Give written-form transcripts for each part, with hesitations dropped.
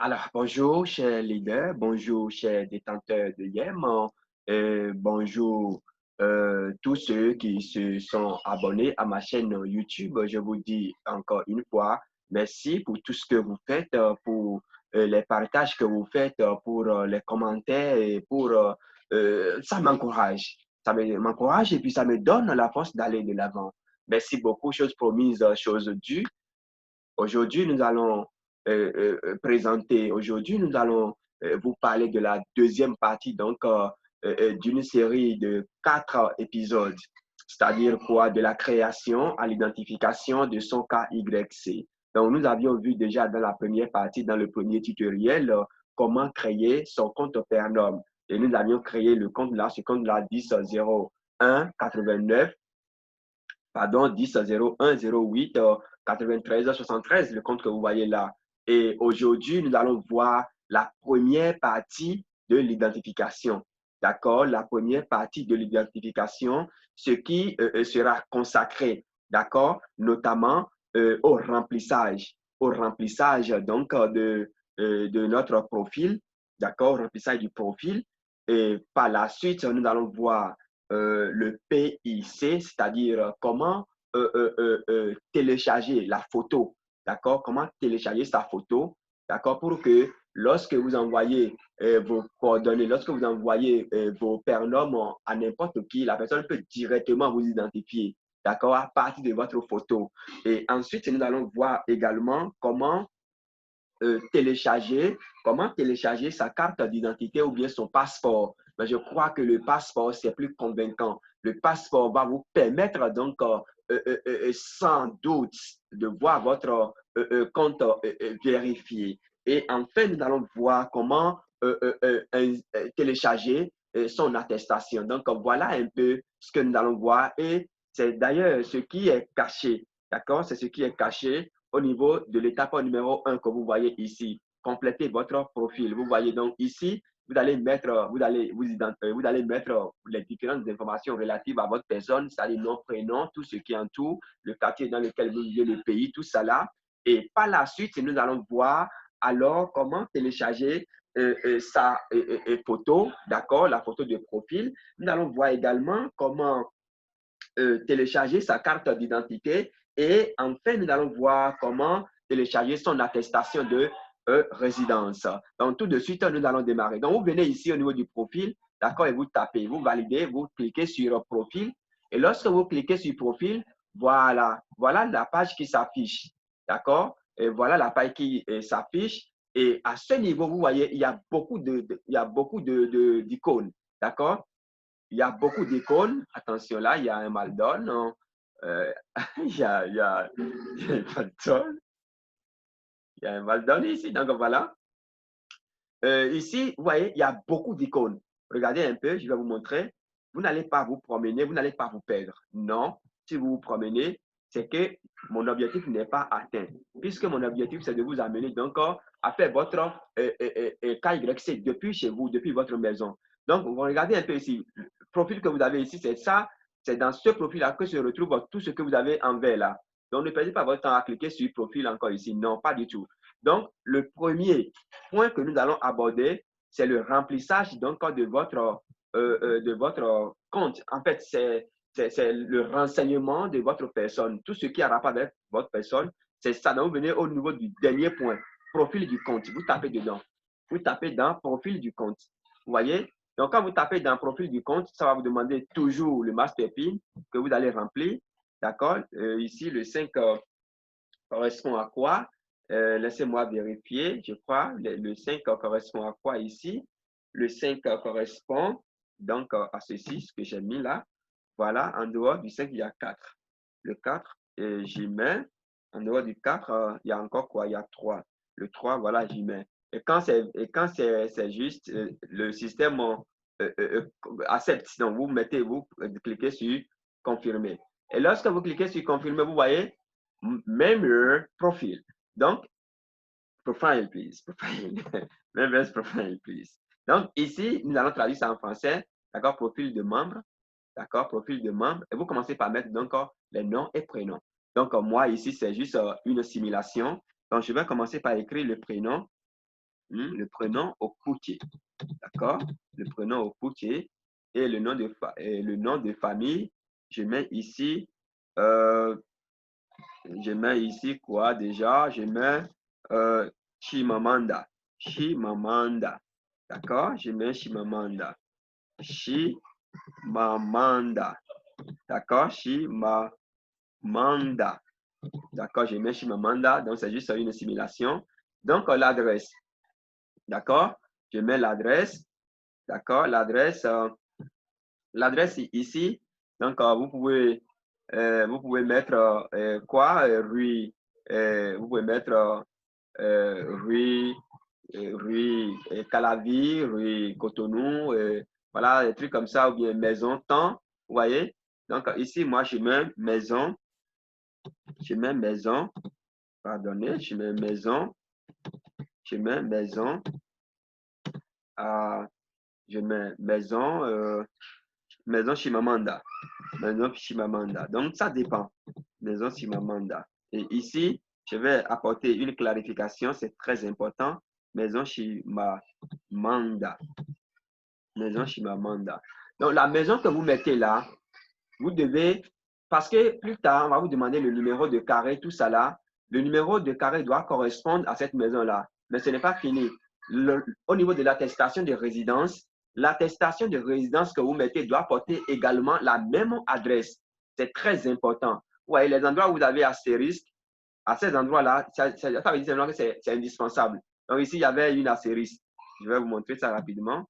Alors, bonjour, chers leaders, bonjour, chers détenteurs de YEM, bonjour tous ceux qui se sont abonnés à ma chaîne YouTube. Je vous dis encore une fois, merci pour tout ce que vous faites, pour les partages que vous faites, pour les commentaires et pour ça m'encourage. M'encourage et puis ça me donne la force d'aller de l'avant. Merci beaucoup, chose promise, chose due. Aujourd'hui, nous allons aujourd'hui, nous allons vous parler de la deuxième partie d'une série de 4 épisodes, c'est-à-dire quoi? De la création à l'identification de son KYC. Donc, nous avions vu déjà dans la première partie, dans le premier tutoriel, comment créer son compte Pernod. Et nous avions créé le compte là, ce compte là 10 01 89, pardon, 10 01 08 93 73, le compte que vous voyez là. Et aujourd'hui, nous allons voir la première partie de l'identification. D'accord? La première partie de l'identification, ce qui sera consacré, d'accord? Notamment au remplissage donc de notre profil, d'accord? Au remplissage du profil. Et par la suite, nous allons voir le PIC, c'est-à-dire comment télécharger la photo, d'accord? Comment télécharger sa photo, d'accord? Pour que lorsque vous envoyez vos coordonnées, lorsque vous envoyez vos prénoms à n'importe qui, la personne peut directement vous identifier, d'accord? À partir de votre photo. Et ensuite, nous allons voir également comment télécharger sa carte d'identité ou bien son passeport. Mais je crois que le passeport, c'est plus convaincant. Le passeport va vous permettre donc sans doute de voir votre compte vérifié. Et enfin, nous allons voir comment télécharger son attestation. Donc, voilà un peu ce que nous allons voir. Et c'est d'ailleurs ce qui est caché. D'accord? C'est ce qui est caché au niveau de l'étape numéro 1 que vous voyez ici. Complétez votre profil. Vous voyez donc ici, vous allez mettre les différentes informations relatives à votre personne, c'est-à-dire nom, prénom, tout ce qui entoure, le quartier dans lequel vous vivez, le pays, tout ça là. Et par la suite, nous allons voir alors comment télécharger sa photo, d'accord, la photo de profil. Nous allons voir également comment télécharger sa carte d'identité et enfin, nous allons voir comment télécharger son attestation de résidence. Donc, tout de suite, nous allons démarrer. Donc, vous venez ici au niveau du profil, d'accord, et vous tapez, vous validez, vous cliquez sur profil. Et lorsque vous cliquez sur profil, voilà la page qui s'affiche, d'accord? Et voilà la page qui s'affiche. Et à ce niveau, vous voyez, il y a beaucoup d'icônes, d'accord? Il y a beaucoup d'icônes. Attention là, il y a un Maldon. Euh, il y a un Maldon. Il y a un Maldon ici. Donc voilà. Ici, vous voyez, il y a beaucoup d'icônes. Regardez un peu, je vais vous montrer. Vous n'allez pas vous promener, vous n'allez pas vous perdre. Non, si vous vous promenez, c'est que mon objectif n'est pas atteint. Puisque mon objectif, c'est de vous amener donc à faire votre KYC depuis chez vous, depuis votre maison. Donc, vous regardez un peu ici. Le profil que vous avez ici, c'est ça. C'est dans ce profil-là que se retrouve tout ce que vous avez en vert là. Donc, ne perdez pas votre temps à cliquer sur profil encore ici. Non, pas du tout. Donc, le premier point que nous allons aborder, c'est le remplissage donc de votre compte. En fait, c'est le renseignement de votre personne. Tout ce qui a rapport avec votre personne, c'est ça. Donc, vous venez au niveau du dernier point, profil du compte. Vous tapez dedans. Vous tapez dans profil du compte. Vous voyez? Donc, quand vous tapez dans profil du compte, ça va vous demander toujours le master PIN que vous allez remplir. D'accord? Ici, le 5 correspond à quoi? Laissez-moi vérifier, je crois. Le 5 correspond à quoi ici? Le 5 correspond donc à ceci, ce que j'ai mis là. Voilà, en dehors du 5, il y a 4. Le 4, j'y mets. En dehors du 4, il y a encore quoi? Il y a 3. Le 3, voilà, j'y mets. Et quand c'est juste, le système accepte. Donc, vous cliquez sur confirmer. Et lorsque vous cliquez sur confirmer, vous voyez, même profil. Donc, profile, please. Profile. Members profile, please. Donc, ici, nous allons traduire ça en français. D'accord? Profil de membre. D'accord? Profil de membre. Et vous commencez par mettre donc les noms et prénoms. Donc, moi, ici, c'est juste une simulation. Donc, je vais commencer par écrire le prénom. Le prénom au courtier. D'accord? Le prénom au courtier. Et le nom de famille, je mets ici, quoi déjà? Je mets Chimamanda. Chimamanda. D'accord? Je mets Chimamanda. Chimamanda. D'accord? Chimamanda. D'accord? Je mets Chimamanda. Donc, c'est juste une simulation. Donc, l'adresse. D'accord? Je mets l'adresse. D'accord? L'adresse ici. Donc, vous pouvez mettre quoi? Rue. Vous pouvez mettre rue Calavi, rue Cotonou, voilà, des trucs comme ça, ou bien maison temps, vous voyez. Donc ici, moi, je mets maison, pardonnez, je mets maison, je mets maison Chimamanda, donc ça dépend, maison Chimamanda. Et ici, je vais apporter une clarification, c'est très important, maison Chimamanda. Maison Chimamanda. Donc, la maison que vous mettez là, vous devez, parce que plus tard, on va vous demander le numéro de carré, tout ça là. Le numéro de carré doit correspondre à cette maison-là. Mais ce n'est pas fini. Au niveau de l'attestation de résidence, l'attestation de résidence que vous mettez doit porter également la même adresse. C'est très important. Vous voyez, les endroits où vous avez astérisque, à ces endroits-là, ça veut dire que c'est indispensable. Donc ici, il y avait une astérisque. Je vais vous montrer ça rapidement.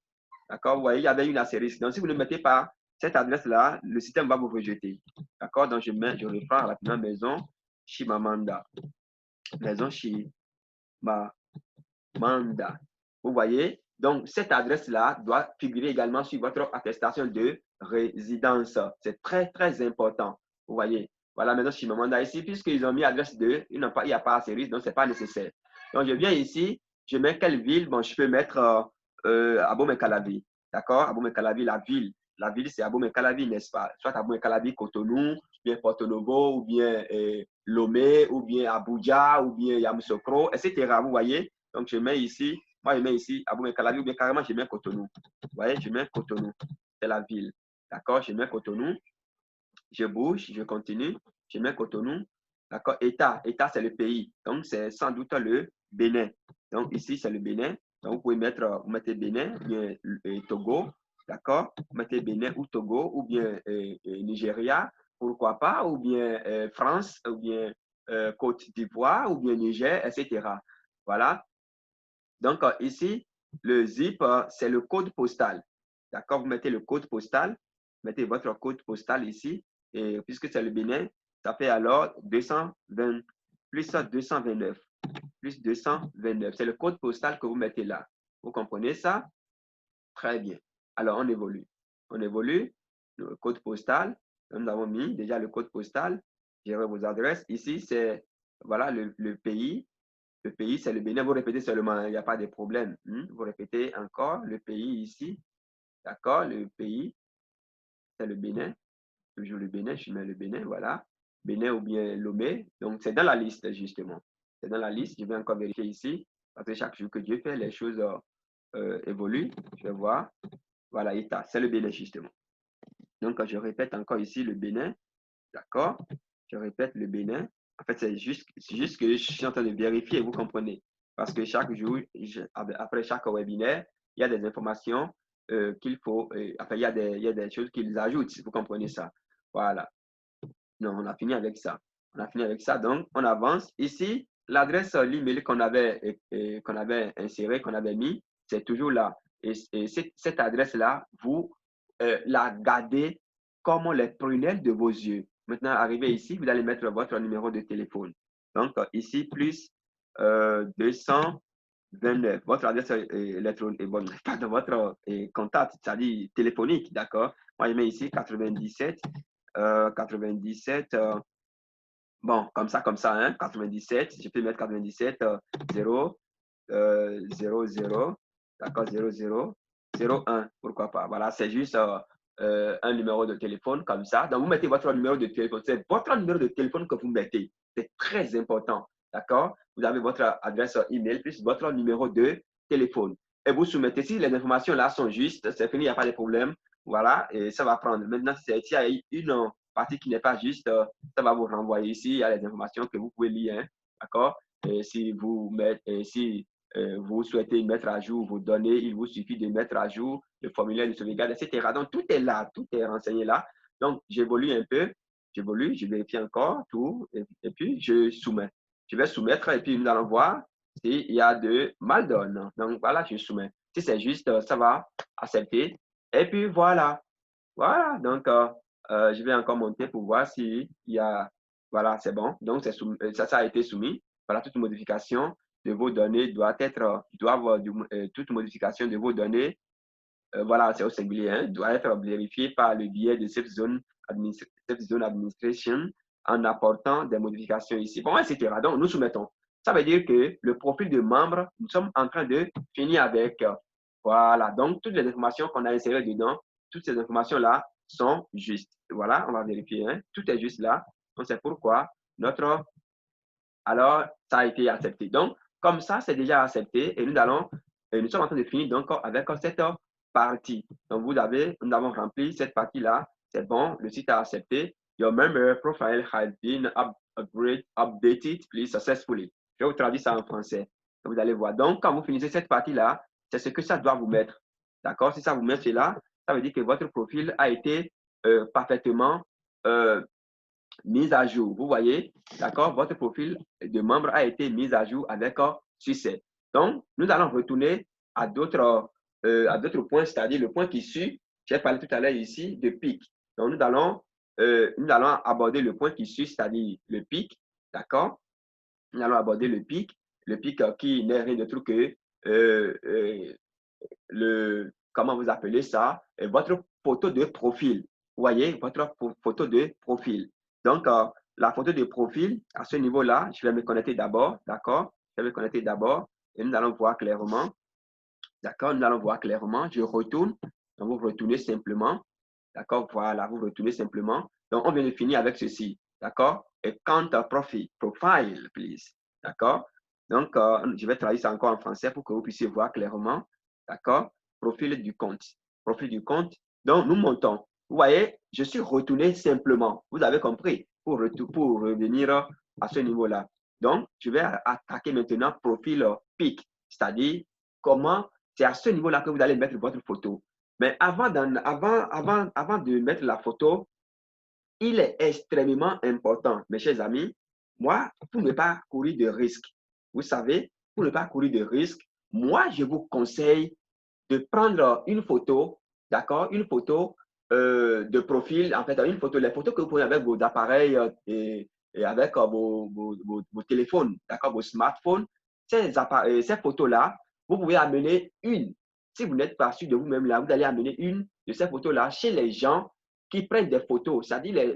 D'accord? Vous voyez, il y avait une astérisque. Donc, si vous ne mettez pas cette adresse-là, le système va vous rejeter. D'accord? Donc, je reprends rapidement maison Chimamanda. Maison Chimamanda. Vous voyez? Donc, cette adresse-là doit figurer également sur votre attestation de résidence. C'est très, très important. Vous voyez? Voilà, maison Chimamanda ici, puisqu'ils ont mis adresse 2, il n'y a pas astérisque, donc ce n'est pas nécessaire. Donc, je viens ici, je mets quelle ville? Bon, je peux mettre Abomey-Calavi. D'accord? Abomey-Calavi, la ville. La ville, c'est Abomey-Calavi, n'est-ce pas? Soit Abomey-Calavi, Cotonou, bien Porto Novo, ou bien Lomé, ou bien Abuja, ou bien Yamoussoukro, etc. Vous voyez? Donc, je mets ici, moi, je mets ici Abomey-Calavi, ou bien carrément, je mets Cotonou. Vous voyez? Je mets Cotonou. C'est la ville. D'accord? Je mets Cotonou. Je bouge, je continue. Je mets Cotonou. D'accord? État, c'est le pays. Donc, c'est sans doute le Bénin. Donc, ici, c'est le Bénin. Donc, vous pouvez mettre, vous mettez Bénin, ou bien Togo. D'accord? Vous mettez Bénin ou Togo, ou bien Nigeria, pourquoi pas, ou bien France, ou bien Côte d'Ivoire, ou bien Niger, etc. Voilà. Donc, ici, le zip, c'est le code postal. D'accord? Vous mettez le code postal. Mettez votre code postal ici. Et puisque c'est le Bénin, ça fait alors 220 plus 229. Plus 229. C'est le code postal que vous mettez là. Vous comprenez ça? Très bien. Alors, on évolue. On évolue. Le code postal. Nous avons mis déjà le code postal. Gérer vos adresses. Ici, c'est voilà, le pays. Le pays, c'est le Bénin. Vous répétez seulement, il n'y a pas de problème. Vous répétez encore le pays ici. D'accord? Le pays, c'est le Bénin. Toujours le Bénin, je mets le Bénin, voilà. Bénin ou bien Lomé. Donc, c'est dans la liste, justement. C'est dans la liste. Je vais encore vérifier ici. Parce que chaque jour que Dieu fait, les choses évoluent. Je vais voir. Voilà, État. C'est le Bénin, justement. Donc, je répète encore ici le Bénin. D'accord? Je répète le Bénin. En fait, c'est juste que je suis en train de vérifier, vous comprenez. Parce que chaque jour, après chaque webinaire, il y a des informations qu'il faut, enfin, il y a des choses qu'ils ajoutent, si vous comprenez ça. Voilà. Non, on a fini avec ça. On a fini avec ça. Donc, on avance. Ici, l'adresse l'email qu'on avait insérée, qu'on avait mis, c'est toujours là. Et cette adresse-là, vous la gardez comme les prunelles de vos yeux. Maintenant, arrivé ici, vous allez mettre votre numéro de téléphone. Donc, ici, plus 229. Votre adresse électronique, de votre contact, c'est-à-dire téléphonique, d'accord? Moi, je mets ici 97. 97, bon, comme ça, hein, 97, je peux mettre 97, 0, 00, d'accord, 00, 01, pourquoi pas. Voilà, c'est juste un numéro de téléphone comme ça. Donc, vous mettez votre numéro de téléphone. C'est votre numéro de téléphone que vous mettez. C'est très important, d'accord? Vous avez votre adresse email plus votre numéro de téléphone. Et vous soumettez, si les informations là sont justes, c'est fini, il n'y a pas de problème. Voilà, et ça va prendre. Maintenant, s'il y a une partie qui n'est pas juste, ça va vous renvoyer ici. Il y a les informations que vous pouvez lire, hein, d'accord? Et si vous mettez, si vous souhaitez mettre à jour vos données, il vous suffit de mettre à jour le formulaire de sauvegarde, etc. Donc, tout est là, tout est renseigné là. Donc, j'évolue un peu, je vérifie encore tout, et puis je soumets. Je vais soumettre et puis nous allons voir s'il y a de mal donne. Donc, voilà, je soumets. Si c'est juste, ça va accepter. Et puis, voilà. Voilà, donc je vais encore monter pour voir s'il y a, voilà, c'est bon. Donc, ça a été soumis. Voilà, toute modification de vos données toute modification de vos données, voilà, c'est au singulier, hein, doit être vérifiée par le biais de Safe Zone Administration en apportant des modifications ici, bon, etc. Donc, nous soumettons. Ça veut dire que le profil de membre, nous sommes en train de finir avec. Voilà, donc toutes les informations qu'on a insérées dedans, toutes ces informations-là sont justes. Voilà, on va vérifier. Hein. Tout est juste là. Donc, c'est pourquoi alors, ça a été accepté. Donc, comme ça, c'est déjà accepté et nous sommes en train de finir donc avec cette partie. Donc, nous avons rempli cette partie-là. C'est bon, le site a accepté. Your member profile has been updated, please successfully. Je vais vous traduire ça en français. Vous allez voir. Donc, quand vous finissez cette partie-là, c'est ce que ça doit vous mettre. D'accord? Si ça vous met cela, ça veut dire que votre profil a été parfaitement mise à jour. Vous voyez, d'accord, votre profil de membre a été mis à jour avec succès. Donc, nous allons retourner à d'autres points, c'est-à-dire le point qui suit. J'ai parlé tout à l'heure ici de pic. Donc, nous allons aborder le point qui suit, c'est-à-dire le pic, d'accord? Nous allons aborder le pic qui n'est rien d'autre que comment vous appelez ça, votre photo de profil. Vous voyez, votre photo de profil. Donc, la photo de profil, à ce niveau-là, je vais me connecter d'abord, d'accord? Je vais me connecter d'abord et nous allons voir clairement. D'accord? Nous allons voir clairement. Je retourne. Donc, vous retournez simplement. D'accord? Voilà, vous retournez simplement. Donc, on vient de finir avec ceci. D'accord? Et count profile, please. D'accord? Donc, je vais traduire ça encore en français pour que vous puissiez voir clairement. D'accord? Profil du compte. Profil du compte. Donc, nous montons. Vous voyez, je suis retourné simplement. Vous avez compris? Pour revenir à ce niveau-là. Donc, je vais attaquer maintenant profil PIC. C'est-à-dire, comment, c'est à ce niveau-là que vous allez mettre votre photo. Mais avant de mettre la photo, il est extrêmement important, mes chers amis, moi, pour ne pas courir de risques, vous savez, pour ne pas courir de risques, moi, je vous conseille de prendre une photo, d'accord, une photo de profil, en fait, une photo, les photos que vous prenez avec vos appareils et avec vos téléphones, d'accord, vos smartphones, ces photos-là, vous pouvez amener une. Si vous n'êtes pas sûr de vous-même là, vous allez amener une de ces photos-là chez les gens qui prennent des photos, c'est-à-dire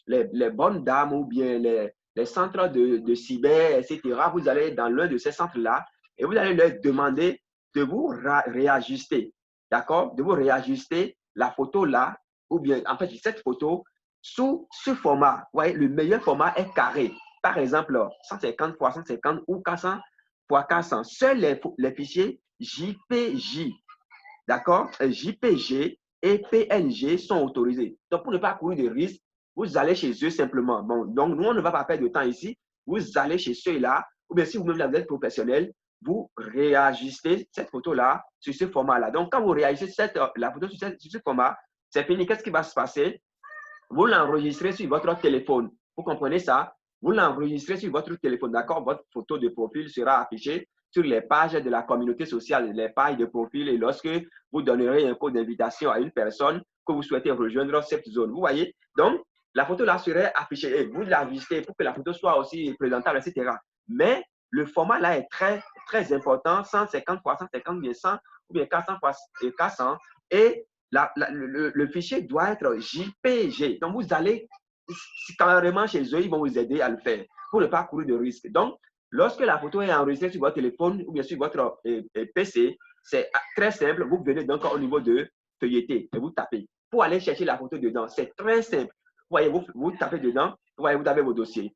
les bonnes dames ou bien les centres de cyber, etc. Vous allez dans l'un de ces centres-là et vous allez leur demander de vous réajuster, d'accord? De vous réajuster la photo là, ou bien en fait cette photo sous ce format. Vous voyez, le meilleur format est carré. Par exemple, 150 x 150 ou 400 x 400. Seuls les fichiers JPJ, d'accord? JPG et PNG sont autorisés. Donc, pour ne pas courir de risque, vous allez chez eux simplement. Bon, donc, nous, on ne va pas perdre de temps ici. Vous allez chez ceux-là, ou bien si vous-même vous êtes professionnel, vous réajustez cette photo-là sur ce format-là. Donc, quand vous réajustez la photo sur ce format, c'est fini. Qu'est-ce qui va se passer? Vous l'enregistrez sur votre téléphone. Vous comprenez ça? Vous l'enregistrez sur votre téléphone, d'accord? Votre photo de profil sera affichée sur les pages de la communauté sociale, les pages de profil, et lorsque vous donnerez un code d'invitation à une personne que vous souhaitez rejoindre cette zone. Vous voyez? Donc, la photo là serait affichée et vous l'ajustez pour que la photo soit aussi présentable, etc. Mais le format là est très, très important, 150 x 150, bien 100 ou bien 400 x 400. Et le fichier doit être JPG. Donc, vous allez carrément chez eux, ils vont vous aider à le faire pour ne pas courir de risque. Donc, lorsque la photo est enregistrée sur votre téléphone ou bien sur votre PC, c'est très simple. Vous venez donc au niveau de feuilleter et vous tapez. Pour aller chercher la photo dedans, c'est très simple. Vous voyez, vous tapez dedans, vous voyez, vous avez vos dossiers.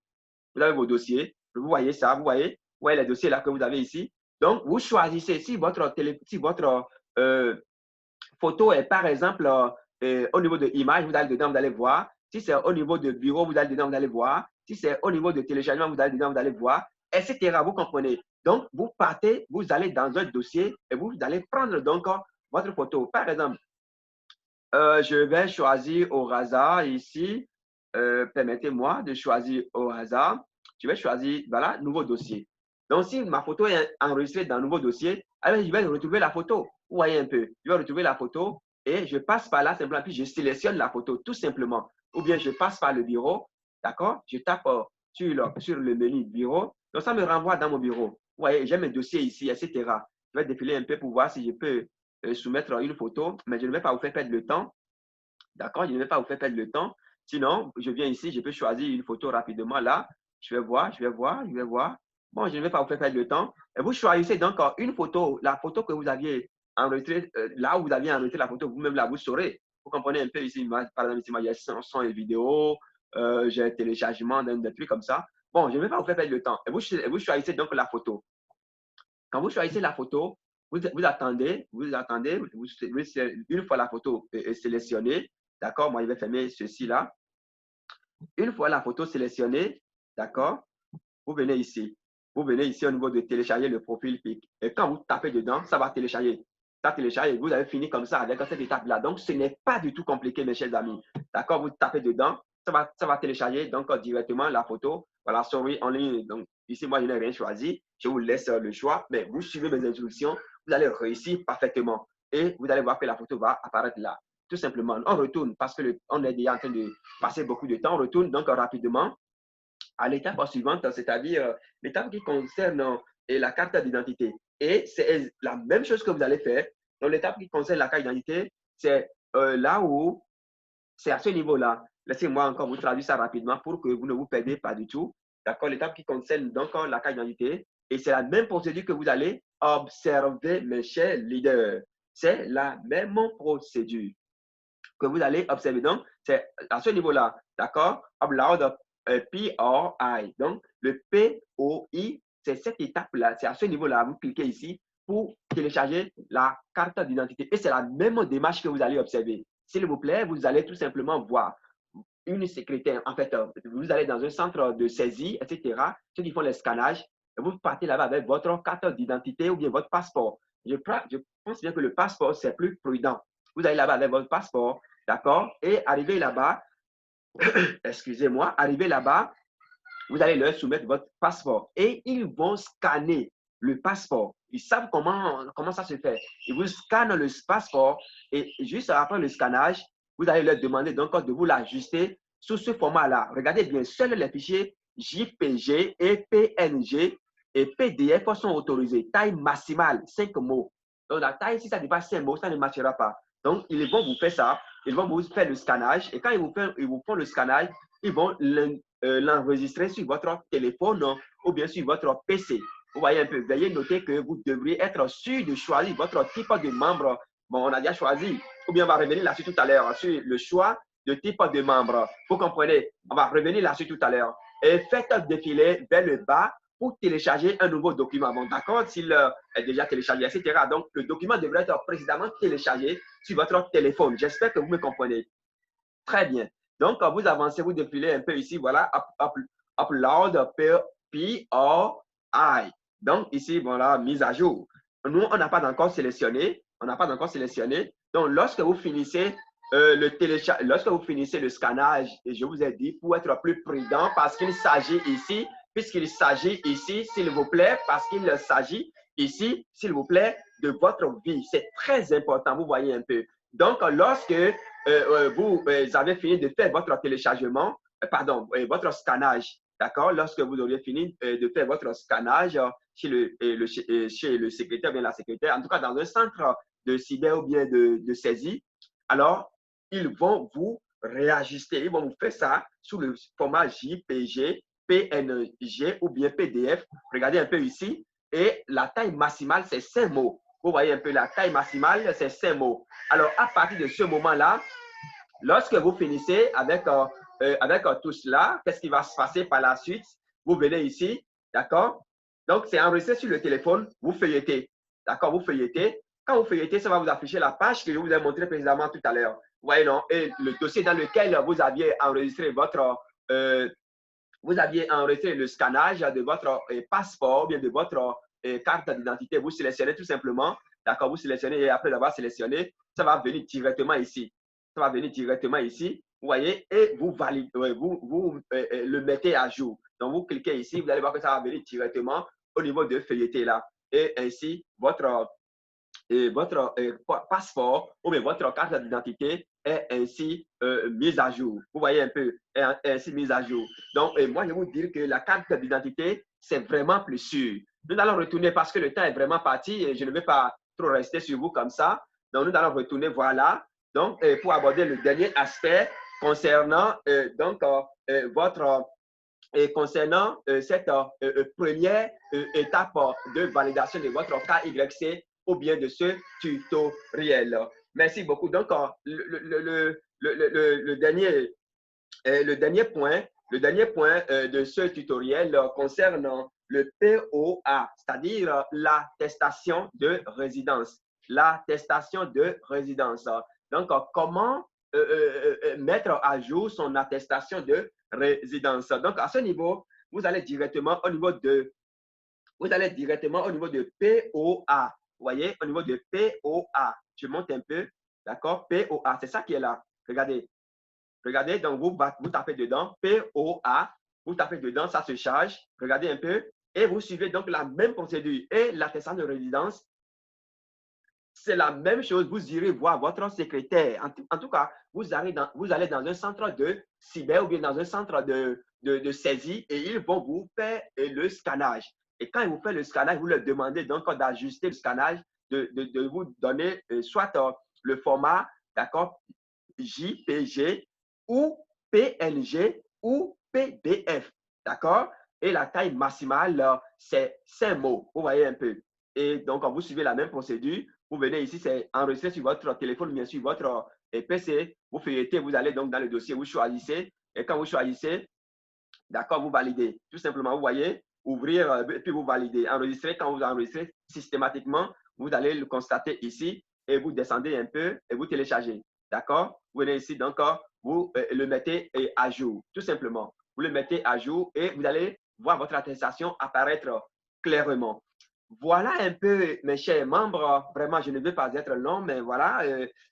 Vous avez vos dossiers, vous voyez ça, vous voyez les dossiers là que vous avez ici. Donc, vous choisissez si votre photo est par exemple au niveau de image, vous allez dedans, vous allez voir. Si c'est au niveau de bureau, vous allez dedans, vous allez voir. Si c'est au niveau de téléchargement, vous allez dedans, vous allez voir, etc. Vous comprenez? Donc, vous partez, vous allez dans un dossier et vous allez prendre donc votre photo. Par exemple, je vais choisir au hasard ici. Permettez-moi de choisir au hasard. Je vais choisir, voilà, nouveau dossier. Donc, si ma photo est enregistrée dans un nouveau dossier, alors je vais retrouver la photo. Vous voyez un peu, je vais retrouver la photo et je passe par là simplement, puis je sélectionne la photo tout simplement. Ou bien je passe par le bureau, d'accord? Je tape sur le menu bureau. Donc, ça me renvoie dans mon bureau. Vous voyez, j'ai mes dossiers ici, etc. Je vais défiler un peu pour voir si je peux soumettre une photo, mais je ne vais pas vous faire perdre le temps. D'accord? Je ne vais pas vous faire perdre le temps. Sinon, je viens ici, je peux choisir une photo rapidement là. Je vais voir, je vais voir, je vais voir. Bon, je ne vais pas vous faire perdre le temps. Et vous choisissez donc une photo, la photo que vous aviez enregistrée, là où vous aviez enregistré la photo, vous-même là, vous saurez. Vous comprenez un peu ici, par exemple, ici, il y a son et vidéo, j'ai un téléchargement des trucs comme ça. Bon, je ne vais pas vous faire perdre le temps. Et vous choisissez donc la photo. Quand vous choisissez la photo, vous attendez, une fois la photo est sélectionnée, d'accord, moi je vais fermer ceci là. Une fois la photo sélectionnée, d'accord, vous venez ici. Vous venez ici au niveau de télécharger le profil PIC. Et quand vous tapez dedans, ça va télécharger. Ça télécharge et vous avez fini comme ça avec cette étape-là. Donc, ce n'est pas du tout compliqué, mes chers amis. D'accord, vous tapez dedans, ça va télécharger donc directement la photo. Voilà, sorry en ligne. Donc, ici, moi, je n'ai rien choisi. Je vous laisse le choix, mais vous suivez mes instructions, vous allez réussir parfaitement. Et vous allez voir que la photo va apparaître là. Tout simplement, on retourne parce qu'on est déjà en train de passer beaucoup de temps. On retourne donc rapidement à l'étape suivante, c'est-à-dire l'étape qui concerne la carte d'identité. Et c'est la même chose que vous allez faire. Donc, l'étape qui concerne la carte d'identité, c'est là où, c'est à ce niveau-là. Laissez-moi encore vous traduire ça rapidement pour que vous ne vous perdez pas du tout. D'accord? L'étape qui concerne donc la carte d'identité. Et c'est la même procédure que vous allez observer, mes chers leaders. C'est la même procédure que vous allez observer. Donc, c'est à ce niveau-là. D'accord? Upload POI. Donc, le POI, c'est cette étape-là. C'est à ce niveau-là. Vous cliquez ici pour télécharger la carte d'identité. Et c'est la même démarche que vous allez observer. S'il vous plaît, vous allez tout simplement voir une secrétaire. En fait, vous allez dans un centre de saisie, etc. Ceux qui font les scanages. Et vous partez là-bas avec votre carte d'identité ou bien votre passeport. Je pense bien que le passeport, c'est plus prudent. Vous allez là-bas avec votre passeport, d'accord? Et arrivé là-bas, excusez-moi, arrivé là-bas, vous allez leur soumettre votre passeport et ils vont scanner le passeport. Ils savent comment ça se fait. Ils vous scannent le passeport et juste après le scannage, vous allez leur demander donc de vous l'ajuster sous ce format-là. Regardez bien, seuls les fichiers JPG et PNG et PDF sont autorisés. Taille maximale, 5 mots. Donc, la taille, si ça dépasse 5 mots, ça ne marchera pas. Donc, ils vont vous faire ça. Ils vont vous faire le scannage. Et quand ils vous font le scannage, ils vont l'enregistrer sur votre téléphone ou bien sur votre PC. Vous voyez un peu, veuillez noter que vous devriez être sûr de choisir votre type de membre. Bon, on a déjà choisi. Ou bien on va revenir là-dessus tout à l'heure, sur le choix de type de membre. Vous comprenez? On va revenir là-dessus tout à l'heure. Et faites défiler vers le bas pour télécharger un nouveau document. Bon, d'accord, s'il est déjà téléchargé, etc. Donc, le document devrait être précédemment téléchargé sur votre téléphone. J'espère que vous me comprenez. Très bien. Donc, quand vous avancez, vous défilez un peu ici, voilà, upload POI. Donc, ici, voilà, mise à jour. Nous, on n'a pas encore sélectionné. On n'a pas encore sélectionné. Donc, lorsque vous finissez lorsque vous finissez le scannage, et je vous ai dit, pour être plus prudent, parce qu'il s'agit ici, puisqu'il s'agit ici, s'il vous plaît, parce qu'il s'agit ici, s'il vous plaît, de votre vie. C'est très important, vous voyez un peu. Donc, lorsque vous avez fini de faire votre téléchargement, votre scannage, d'accord? Lorsque vous auriez fini de faire votre scannage chez le secrétaire, bien la secrétaire, en tout cas dans un centre de cyber ou bien de saisie, alors, ils vont vous réajuster. Ils vont vous faire ça sous le format JPG, PNG ou bien PDF. Regardez un peu ici. Et la taille maximale, c'est 5 mots. Vous voyez un peu la taille maximale, c'est 5 mots. Alors, à partir de ce moment-là, lorsque vous finissez avec tout cela, qu'est-ce qui va se passer par la suite? Vous venez ici, d'accord? Donc, c'est enregistré sur le téléphone, vous feuilletez. D'accord, vous feuilletez. Quand vous feuilletez, ça va vous afficher la page que je vous ai montré précédemment tout à l'heure. Vous voyez, non? Et le dossier dans lequel vous aviez enregistré le scannage de votre passeport, bien de votre carte d'identité. Vous sélectionnez tout simplement. D'accord, vous sélectionnez et après avoir sélectionné, ça va venir directement ici. Ça va venir directement ici. Vous voyez, et vous validez, vous le mettez à jour. Donc, vous cliquez ici, vous allez voir que ça va venir directement au niveau de feuilleté là. Et ainsi, votre passeport ou bien votre carte d'identité est ainsi mise à jour. Vous voyez un peu, est ainsi mise à jour. Donc, moi, je vais vous dire que la carte d'identité, c'est vraiment plus sûr. Nous allons retourner parce que le temps est vraiment parti et je ne vais pas trop rester sur vous comme ça. Donc, nous allons retourner, voilà. Donc, pour aborder le dernier aspect concernant votre et concernant cette première étape de validation de votre KYC ou bien de ce tutoriel. Merci beaucoup. Donc, le dernier point de ce tutoriel concerne le POA, c'est-à-dire l'attestation de résidence. L'attestation de résidence. Donc, comment mettre à jour son attestation de résidence. Donc, à ce niveau, vous allez directement au niveau de POA. Vous voyez, au niveau de POA. Je monte un peu. D'accord? POA, c'est ça qui est là. Regardez. Regardez, donc vous tapez dedans, POA. Vous tapez dedans, ça se charge. Regardez un peu. Et vous suivez donc la même procédure. Et l'attestation de résidence, c'est la même chose. Vous irez voir votre secrétaire. En tout cas, vous allez dans un centre de cyber ou bien dans un centre de saisie et ils vont vous faire le scannage. Et quand ils vous font le scannage, vous leur demandez donc d'ajuster le scannage, de vous donner soit le format, d'accord, JPG ou PNG ou PDF, d'accord? Et la taille maximale, c'est 5 mots. Vous voyez un peu. Et donc, quand vous suivez la même procédure, vous venez ici, c'est enregistré sur votre téléphone, bien sûr, votre PC. Vous feuilletez, vous allez donc dans le dossier, vous choisissez. Et quand vous choisissez, d'accord, vous validez. Tout simplement, vous voyez, ouvrir, puis vous validez. Enregistrer, quand vous enregistrez systématiquement, vous allez le constater ici et vous descendez un peu et vous téléchargez. D'accord? Vous venez ici, donc, vous le mettez à jour, tout simplement. Vous le mettez à jour et vous allez voir votre attestation apparaître clairement. Voilà un peu, mes chers membres. Vraiment, je ne veux pas être long, mais voilà,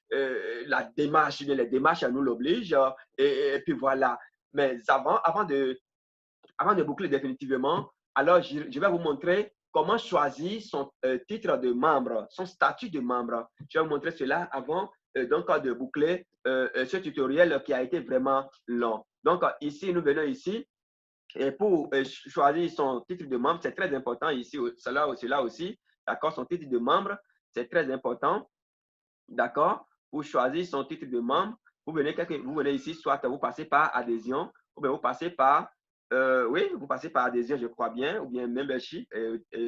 la démarche, les démarches nous l'obligent. Et puis voilà. Mais avant de boucler définitivement, alors je vais vous montrer comment choisir son titre de membre, son statut de membre. Je vais vous montrer cela avant donc de boucler ce tutoriel qui a été vraiment long. Donc ici, nous venons ici. Et pour choisir son titre de membre, c'est très important ici, cela aussi. D'accord, son titre de membre, c'est très important. D'accord, pour choisir son titre de membre, vous venez ici, soit vous passez par adhésion, ou bien vous passez par, oui, vous passez par adhésion, je crois bien, ou bien membership,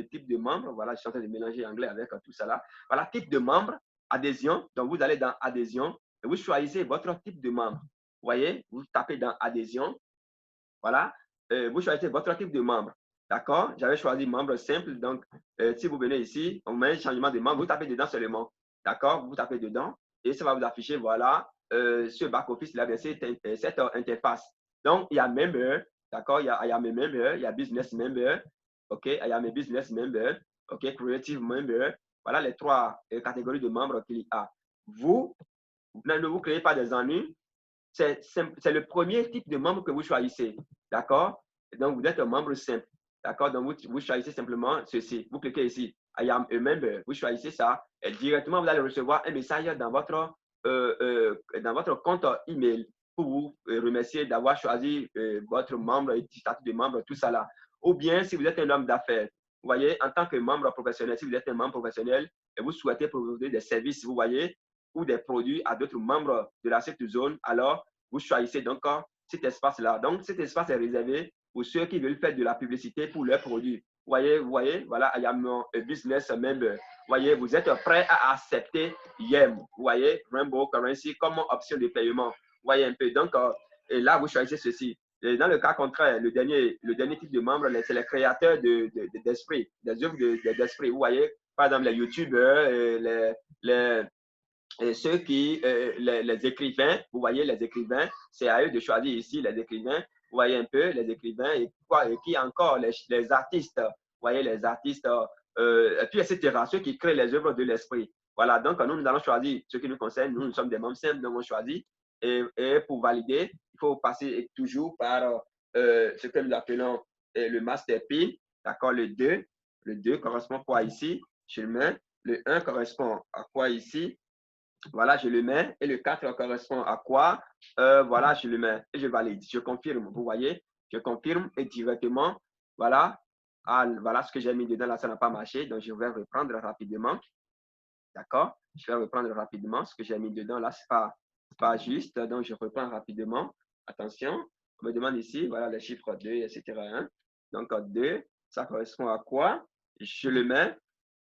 type de membre. Voilà, je suis en train de mélanger anglais avec tout ça là. Voilà, type de membre, adhésion. Donc, vous allez dans adhésion et vous choisissez votre type de membre. Vous voyez, vous tapez dans adhésion. Voilà, vous choisissez votre type de membre. D'accord? J'avais choisi membre simple. Donc, si vous venez ici, on met un changement de membre, vous tapez dedans seulement. D'accord? Vous tapez dedans et ça va vous afficher, voilà, ce back-office, là, cette interface. Donc, il y a member, d'accord? Il y a mes member, il y a business member, OK? Il y a mes business member, OK? Creative member. Voilà les trois catégories de membres qu'il y a. Vous, ne vous créez pas des ennuis. C'est le premier type de membre que vous choisissez. D'accord? Donc, vous êtes un membre simple. D'accord? Donc, vous choisissez simplement ceci. Vous cliquez ici. I am a member. Vous choisissez ça. Et directement, vous allez recevoir un message dans votre compte email pour vous remercier d'avoir choisi votre membre, statut de membre, tout ça là. Ou bien, si vous êtes un homme d'affaires, vous voyez, en tant que membre professionnel, si vous êtes un membre professionnel et vous souhaitez proposer des services, vous voyez, ou des produits à d'autres membres de cette zone, alors vous choisissez donc cet espace-là. Donc, cet espace est réservé pour ceux qui veulent faire de la publicité pour leurs produits. Vous voyez, voilà, I am a business member. Vous voyez, vous êtes prêt à accepter YEM. Vous voyez, Rainbow Currency comme option de paiement. Vous voyez un peu. Donc, et là, vous choisissez ceci. Et dans le cas contraire, le dernier type de membre, c'est les créateurs d'esprit, des œuvres d'esprit. Vous voyez, par exemple, les youtubeurs, ceux qui, les écrivains, vous voyez, les écrivains, c'est à eux de choisir ici les écrivains. Vous voyez un peu les écrivains et quoi, et qui encore les artistes, vous voyez, les artistes, et puis etc., ceux qui créent les œuvres de l'esprit. Voilà, donc nous allons choisir ce qui nous concerne. Nous sommes des membres simples, nous avons choisi. Et pour valider, il faut passer toujours par ce que nous appelons le master PIN, d'accord, le 2. Le 2 correspond quoi ici? Je le mets. Le 1 correspond à quoi ici? Voilà, je le mets. Et le 4 correspond à quoi? Voilà, je le mets et je valide. Je confirme, vous voyez? Je confirme et directement, voilà. Ah, voilà ce que j'ai mis dedans, là, ça n'a pas marché. Donc, je vais reprendre rapidement. D'accord? Je vais reprendre rapidement ce que j'ai mis dedans. Là, ce n'est pas juste. Donc, je reprends rapidement. Attention, on me demande ici, voilà, les chiffres 2, etc. Hein? Donc, 2, ça correspond à quoi? Je le mets.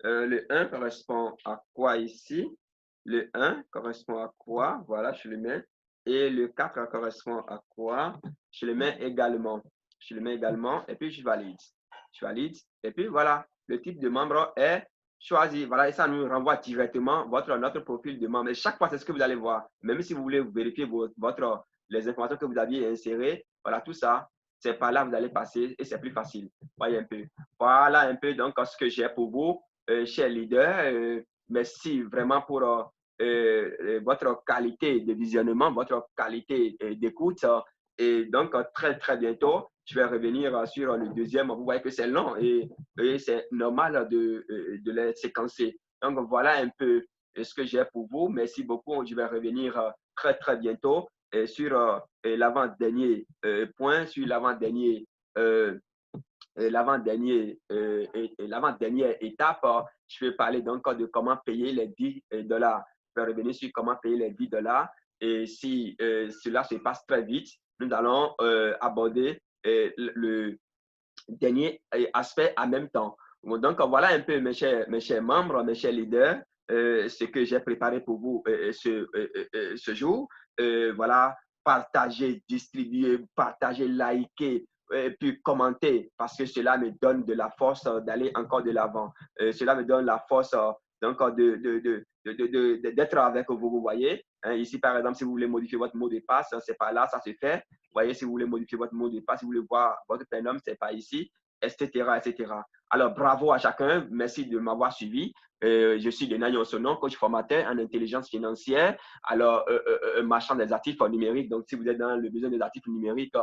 Le 1 correspond à quoi ici? Le 1 correspond à quoi? Voilà, je le mets. Et le 4 correspond à quoi? Je le mets également. Je le mets également et puis je valide. Je valide. Et puis voilà, le type de membre est choisi. Voilà, et ça nous renvoie directement notre profil de membre. Et chaque fois, c'est ce que vous allez voir. Même si vous voulez vérifier les informations que vous aviez insérées, voilà, tout ça, c'est par là que vous allez passer et c'est plus facile. Voyez un peu. Voilà un peu donc ce que j'ai pour vous, chers leaders. Merci vraiment pour votre qualité de visionnement, votre qualité d'écoute. Et donc, très, très bientôt, je vais revenir sur le deuxième. Vous voyez que c'est long et c'est normal de les séquencer. Donc, voilà un peu ce que j'ai pour vous. Merci beaucoup. Je vais revenir très, très bientôt sur l'avant-dernier point, sur l'avant-dernier l'avant-dernière étape, je vais parler donc de comment payer les $10. Je vais revenir sur comment payer les $10. Et si cela se passe très vite, nous allons aborder le dernier aspect en même temps. Donc, voilà un peu, mes chers membres, mes chers leaders, ce que j'ai préparé pour vous ce jour. Voilà, partagez, distribuez, partagez, likez, et puis commenter parce que cela me donne de la force d'aller encore de l'avant. Cela me donne la force donc d'être avec vous, vous voyez. Hein, ici, par exemple, si vous voulez modifier votre mot de passe, c'est pas là, ça se fait. Vous voyez, si vous voulez modifier votre mot de passe, si vous voulez voir votre prénom, c'est pas ici, etc., etc. Alors, bravo à chacun. Merci de m'avoir suivi. Je suis Denis Yonsonon, coach formateur en intelligence financière. Alors, marchand des actifs numériques. Donc, si vous êtes dans le besoin des actifs numériques,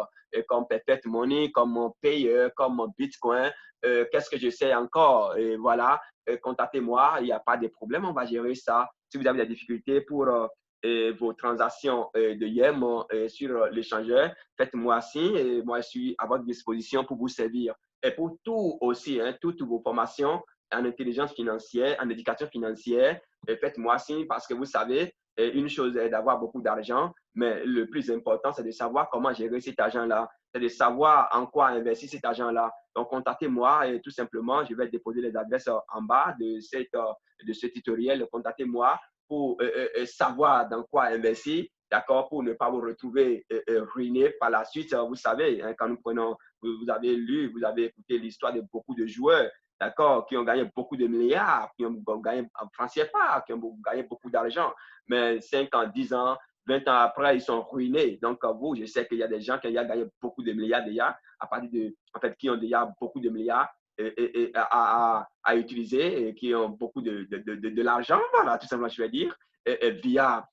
comme Perfect Money, comme mon Payer, comme mon Bitcoin, qu'est-ce que je sais encore? Et voilà, contactez-moi, il n'y a pas de problème, on va gérer ça. Si vous avez des difficultés pour vos transactions de YEM sur l'échangeur, faites-moi signe et moi, je suis à votre disposition pour vous servir. Et pour tout aussi, hein, toutes vos formations en intelligence financière, en éducation financière, faites-moi signe parce que vous savez, une chose est d'avoir beaucoup d'argent, mais le plus important, c'est de savoir comment gérer cet argent-là. C'est de savoir en quoi investir cet argent-là. Donc, contactez-moi et tout simplement, je vais déposer les adresses en bas de ce tutoriel. Contactez-moi pour savoir dans quoi investir, d'accord, pour ne pas vous retrouver ruiné par la suite. Vous savez, hein, quand nous prenons, vous avez lu, vous avez écouté l'histoire de beaucoup de joueurs, d'accord, qui ont gagné beaucoup de milliards, qui ont gagné en francs CFA, qui ont gagné beaucoup d'argent, mais 5 ans, 10 ans, 20 ans après, ils sont ruinés. Donc, vous, je sais qu'il y a des gens qui ont gagné beaucoup de milliards déjà, à partir de, en fait, qui ont déjà beaucoup de milliards à utiliser et qui ont beaucoup de l'argent, voilà, tout simplement, je vais dire, via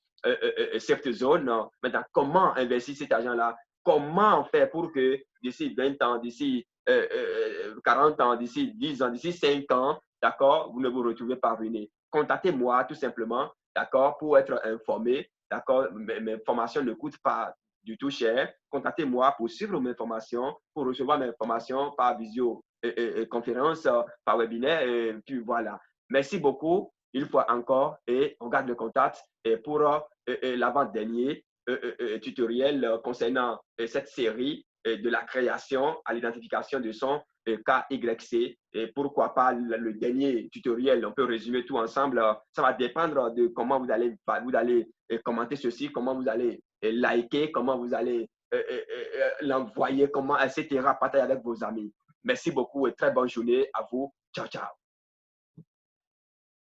cette zone. Maintenant, comment investir cet argent-là? Comment faire pour que d'ici 20 ans, d'ici 40 ans, d'ici 10 ans, d'ici 5 ans, d'accord, vous ne vous retrouvez pas ruiné? Contactez-moi tout simplement, d'accord, pour être informé, d'accord, mes formations ne coûtent pas du tout cher. Contactez-moi pour suivre mes formations, pour recevoir mes formations par visio conférence, par webinaire, et puis voilà. Merci beaucoup, une fois encore, et on garde le contact pour l'avant-dernier tutoriel concernant cette série de la création à l'identification de son KYC. Et pourquoi pas le dernier tutoriel, on peut résumer tout ensemble. Ça va dépendre de comment vous allez commenter ceci, comment vous allez liker, comment vous allez l'envoyer, comment, etc. Partagez avec vos amis. Merci beaucoup et très bonne journée à vous. Ciao, ciao.